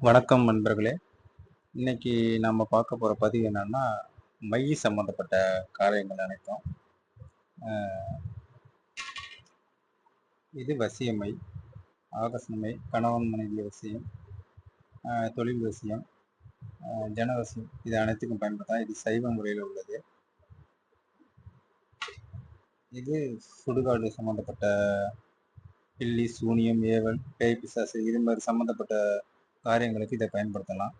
வணக்கம் நண்பர்களே. இன்னைக்கு நம்ம பார்க்க போற பதிவு என்னன்னா, மை சம்மந்தப்பட்ட காரியங்கள் அனைத்தும். இது வசிய மை, ஆகஸ்ன கணவன் மனைவி வசியம், தொழில் வசியம், ஜனவசியம் இது அனைத்துக்கும் பயன்படுத்தலாம். இது சைவ முறையில் உள்ளது. இது சுடுகாடு சம்மந்தப்பட்ட பில்லி, சூனியம், ஏவல், பேய், பிசாசு இது மாதிரி சம்மந்தப்பட்ட காரியங்களுக்கு இதை பயன்படுத்தலாம்.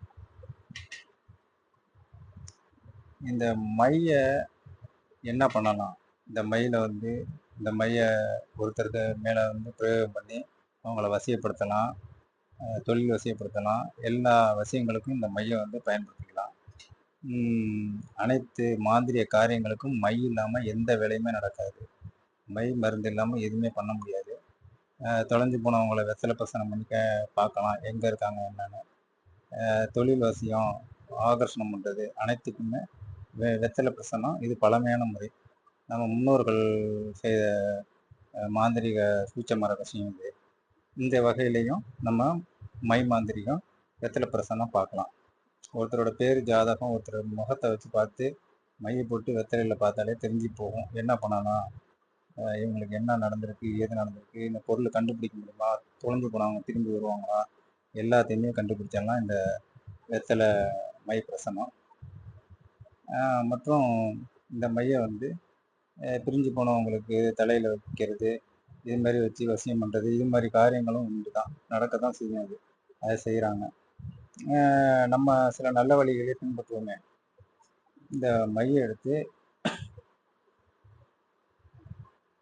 இந்த மைய என்ன பண்ணலாம்? இந்த மைய ஒருத்தருக்கு மேலே பிரயோகம் பண்ணி அவங்கள வசியப்படுத்தலாம், தொழில் வசியப்படுத்தலாம். எல்லா வசியங்களுக்கும் இந்த மையை பயன்படுத்திக்கலாம். அனைத்து மாந்திரிய காரியங்களுக்கும் மை இல்லாமல் எந்த வேலையுமே நடக்காது. மை மருந்து இல்லாமல் எதுவுமே பண்ண முடியாது. தொலைஞ்சு போனவங்களை வெத்தலை பிரசனம் பண்ணி பார்க்கலாம் எங்கே இருக்காங்க என்னன்னு. தொழில் வசியம், ஆகர்ஷணம் பண்ணுறது அனைத்துக்குமே வெத்தலை பிரசனம் இது பழமையான முறை. நம்ம முன்னோர்கள் செய்த மாந்திரிக சூட்சமர விஷயம் இது. இந்த வகையிலையும் நம்ம மை மாந்திரிகம் வெத்தலை பிரசனம் பார்க்கலாம். ஒருத்தரோட பேர் ஜாதகம் ஒருத்தரோட முகத்தை வச்சு பார்த்து மையை போட்டு வெத்தலையில் பார்த்தாலே தெரிஞ்சு போகும் என்ன பண்ணலாம், இவங்களுக்கு என்ன நடந்திருக்கு, ஏது நடந்திருக்கு, இந்த பொருளை கண்டுபிடிக்க முடியுமா, தொலைஞ்சு போனவங்க திரும்பி வருவாங்களா, எல்லாத்தையுமே கண்டுபிடிச்சிடலாம் இந்த வெத்தலை மை பிரசனம். மற்றும் இந்த மையை பிரிஞ்சு போனவங்களுக்கு தலையில் வைக்கிறது, இது மாதிரி வச்சு வசியம் பண்ணுறது, இது மாதிரி காரியங்களும் உண்டு தான், நடக்க தான் செய்யும். அதை செய்கிறாங்க. நம்ம சில நல்ல வழிகளே பின்பற்றுவோமே. இந்த மையை எடுத்து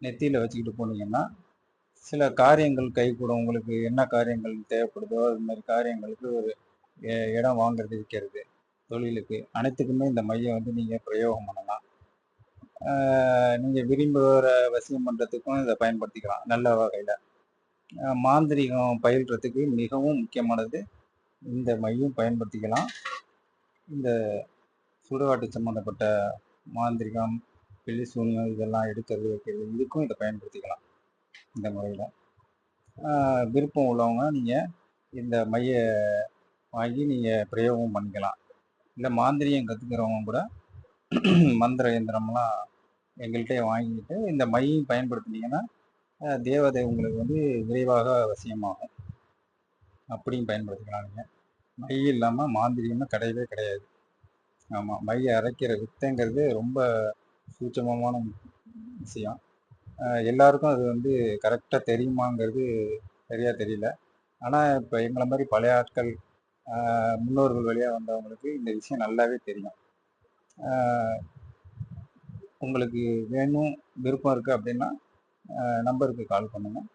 நெத்தியில் வச்சுக்கிட்டு போனீங்கன்னா சில காரியங்கள் கைகூடும். உங்களுக்கு என்ன காரியங்கள் தேவைப்படுதோ அது மாதிரி காரியங்களுக்கு ஒரு இடம் வாங்குறது, விற்கிறது, தொழிலுக்கு அனைத்துக்குமே இந்த மையை நீங்கள் பிரயோகம் பண்ணலாம். நீங்கள் விரும்புகிற வசியம் பண்ணுறதுக்கும் இதை பயன்படுத்திக்கலாம் நல்ல வகையில். மாந்திரிகம் பயில்றதுக்கு மிகவும் முக்கியமானது இந்த மையம் பயன்படுத்திக்கலாம். இந்த சுடுகாட்டு சம்மந்தப்பட்ட மாந்திரிகம், பில்லி சூனியம் இதெல்லாம் எடுக்கிறது, வைக்கிறது இதுக்கும் இதை பயன்படுத்திக்கலாம் இந்த முறையில். விருப்பம் உள்ளவங்க நீங்கள் இந்த மையை வாங்கி நீங்கள் பிரயோகம் பண்ணிக்கலாம். இல்லை மாந்திரியம் கற்றுக்கிறவங்க கூட மந்திர இயந்திரம்லாம் எங்கள்கிட்ட வாங்கிட்டு இந்த மையம் பயன்படுத்தினீங்கன்னா தேவதை உங்களுக்கு விரைவாக வசியமாகும். அப்படியும் பயன்படுத்திக்கலாம். நீங்கள் மை இல்லாமல் மாந்திரிகம்னு கிடையவே கிடையாது. ஆமாம், மையை அரைக்கிற வித்தைங்கிறது ரொம்ப சூட்சமமான விஷயம். எல்லாருக்கும் அது கரெக்டாக தெரியுமாங்கிறது சரியாக தெரியல. ஆனால் இப்போ எங்களை மாதிரி பழைய ஆட்கள், முன்னோர்கள் வழியாக வந்தவங்களுக்கு இந்த விஷயம் நல்லாவே தெரியும். உங்களுக்கு வேணும், விருப்பம் இருக்குது அப்படின்னா நம்பருக்கு கால் பண்ணுங்கள்.